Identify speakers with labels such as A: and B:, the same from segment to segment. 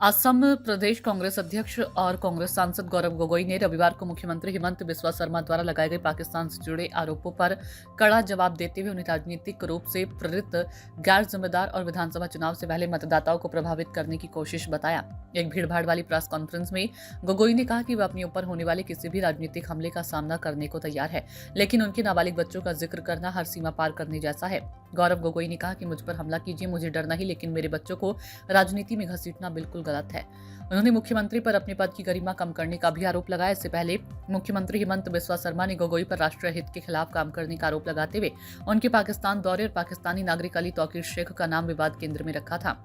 A: असम प्रदेश कांग्रेस अध्यक्ष और कांग्रेस सांसद गौरव गोगोई ने रविवार को मुख्यमंत्री हिमंत बिस्वा शर्मा द्वारा लगाए गए पाकिस्तान से जुड़े आरोपों पर कड़ा जवाब देते हुए उन्हें राजनीतिक रूप से प्रेरित, गैर जिम्मेदार और विधानसभा चुनाव से पहले मतदाताओं को प्रभावित करने की कोशिश बताया। एक भीड़भाड़ वाली प्रेस कॉन्फ्रेंस में गोगोई ने कहा कि वह अपने ऊपर होने वाले किसी भी राजनीतिक हमले का सामना करने को तैयार है, लेकिन उनके नाबालिग बच्चों का जिक्र करना हर सीमा पार करने जैसा है। गौरव गोगोई ने कहा कि मुझ पर हमला कीजिए, मुझे डर नहीं, लेकिन मेरे बच्चों को राजनीति में घसीटना बिल्कुल गलत है। उन्होंने मुख्यमंत्री पर अपने पद की गरिमा कम करने का भी आरोप लगाया। इससे पहले मुख्यमंत्री हिमंत बिस्वा शर्मा ने गोगोई पर राष्ट्रीय हित के खिलाफ काम करने का आरोप लगाते हुए उनके पाकिस्तान दौरे और पाकिस्तानी नागरिक अली तौकीर शेख का नाम विवाद केंद्र में रखा था।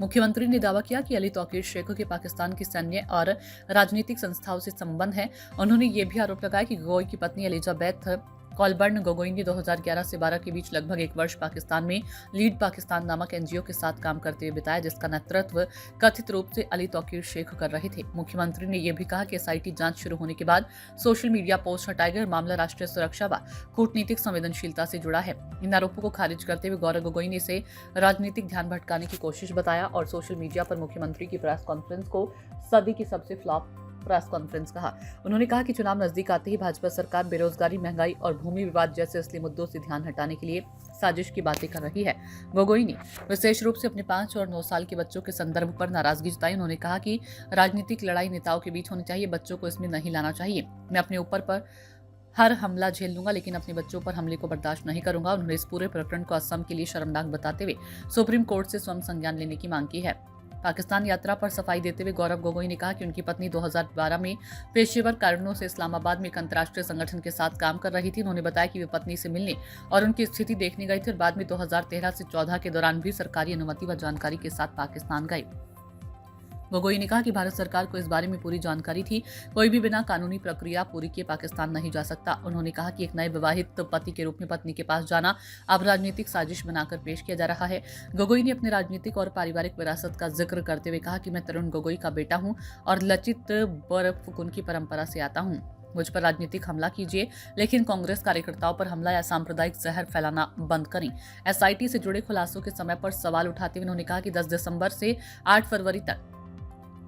A: मुख्यमंत्री ने दावा किया कि अली तौकीर शेख के पाकिस्तान की सैन्य और राजनीतिक संस्थाओं से संबंध है। उन्होंने ये भी आरोप लगाया कि गोगोई की पत्नी एलिजाबेथ कॉलबर्न गोगोई ने 2011 से 12 के बीच लगभग एक वर्ष पाकिस्तान में लीड पाकिस्तान नामक एनजीओ के साथ काम करते हुए बिताया, जिसका नेतृत्व कथित रूप से अली तौकीर शेख कर रहे थे। मुख्यमंत्री ने यह भी कहा कि एसआईटी जांच शुरू होने के बाद सोशल मीडिया पोस्ट हटाए गए, मामला राष्ट्रीय सुरक्षा व कूटनीतिक संवेदनशीलता से जुड़ा है। इन आरोपों को खारिज करते हुए गौरव गोगोई ने इसे राजनीतिक ध्यान भटकाने की कोशिश बताया और सोशल मीडिया पर मुख्यमंत्री की प्रेस कॉन्फ्रेंस को सदी की सबसे फ्लॉप प्रेस कॉन्फ्रेंस कहा। उन्होंने कहा कि चुनाव नजदीक आते ही भाजपा सरकार बेरोजगारी, महंगाई और भूमि विवाद जैसे असली मुद्दों से ध्यान हटाने के लिए साजिश की बातें कर रही है। गोगोई ने विशेष रूप से अपने 5 और 9 साल के बच्चों के संदर्भ पर नाराजगी जताई। उन्होंने कहा कि राजनीतिक लड़ाई नेताओं के बीच होनी चाहिए, बच्चों को इसमें नहीं लाना चाहिए। मैं अपने ऊपर पर हर हमला झेल लूंगा, लेकिन अपने बच्चों पर हमले को बर्दाश्त नहीं करूंगा। उन्होंने इस पूरे प्रकरण को असम के लिए शर्मनाक बताते हुए सुप्रीम कोर्ट से स्वयं संज्ञान लेने की मांग की है। पाकिस्तान यात्रा पर सफाई देते हुए गौरव गोगोई ने कहा कि उनकी पत्नी 2012 में पेशेवर कारणों से इस्लामाबाद में एक अंतर्राष्ट्रीय संगठन के साथ काम कर रही थी। उन्होंने बताया कि वे पत्नी से मिलने और उनकी स्थिति देखने गए थे और बाद में 2013 से 14 के दौरान भी सरकारी अनुमति व जानकारी के साथ पाकिस्तान गए। गोगोई ने कहा कि भारत सरकार को इस बारे में पूरी जानकारी थी, कोई भी बिना कानूनी प्रक्रिया पूरी किए पाकिस्तान नहीं जा सकता। उन्होंने कहा कि एक नए विवाहित पति के रूप में पत्नी के पास जाना अब राजनीतिक साजिश बनाकर पेश किया जा रहा है। गोगोई ने अपने राजनीतिक और पारिवारिक विरासत का जिक्र करते हुए कहा कि मैं तरुण गोगोई का बेटा हूं और लचित बरफकुन की परंपरा से आता हूं। मुझ पर राजनीतिक हमला कीजिए, लेकिन कांग्रेस कार्यकर्ताओं पर हमला या सांप्रदायिक जहर फैलाना बंद करें। एसआईटी से जुड़े खुलासों के समय पर सवाल उठाते हुए उन्होंने कहा कि 10 दिसंबर से 8 फरवरी तक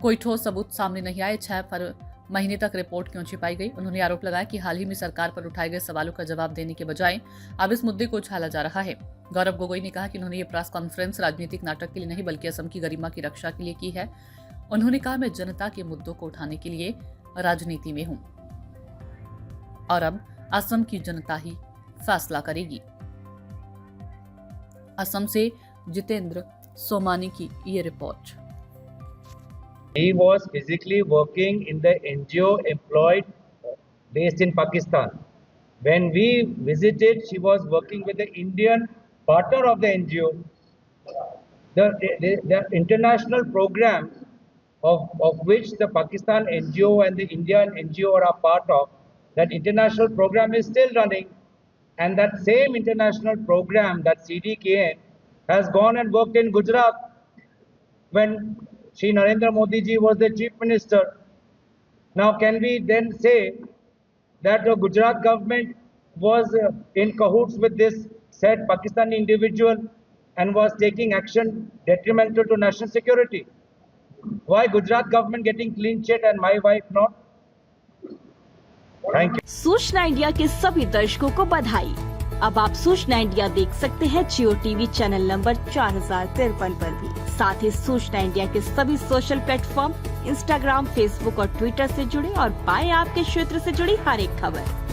A: कोई ठोस सबूत सामने नहीं आए। 6 महीने तक रिपोर्ट क्यों छिपाई गई। उन्होंने आरोप लगाया कि हाल ही में सरकार पर उठाए गए सवालों का जवाब देने के बजाय अब इस मुद्दे को उछाला जा रहा है। गौरव गोगोई ने कहा कि उन्होंने ये प्रेस कॉन्फ्रेंस राजनीतिक नाटक के लिए नहीं, बल्कि असम की गरिमा की रक्षा के लिए की है। उन्होंने कहा, मैं जनता के मुद्दों को उठाने के लिए राजनीति में हूं और अब असम की जनता ही फैसला करेगी। असम से जितेंद्र सोमानी की ये report.
B: He was physically working in the NGO employed based in Pakistan. When we visited, she was working with the Indian partner of the NGO. The international programs of which the Pakistan NGO and the Indian NGO are a part of, that international program is still running. And that same international program, that CDKN, has gone and worked in Gujarat when Shri Narendra Modi ji was the chief minister. Now, can we then say that the Gujarat government was in cahoots with this said Pakistani individual and was taking action detrimental to national security? Why Gujarat government getting clean chit and my wife not? Thank you.
C: सूचना India के सभी दर्शकों को बधाई। अब आप सूचना India देख सकते हैं जियो टीवी चैनल नंबर 4053 पर भी। साथ ही सूचना इंडिया के सभी सोशल प्लेटफॉर्म इंस्टाग्राम, फेसबुक और ट्विटर से जुड़े और पाएं आपके क्षेत्र से जुड़ी हर एक खबर।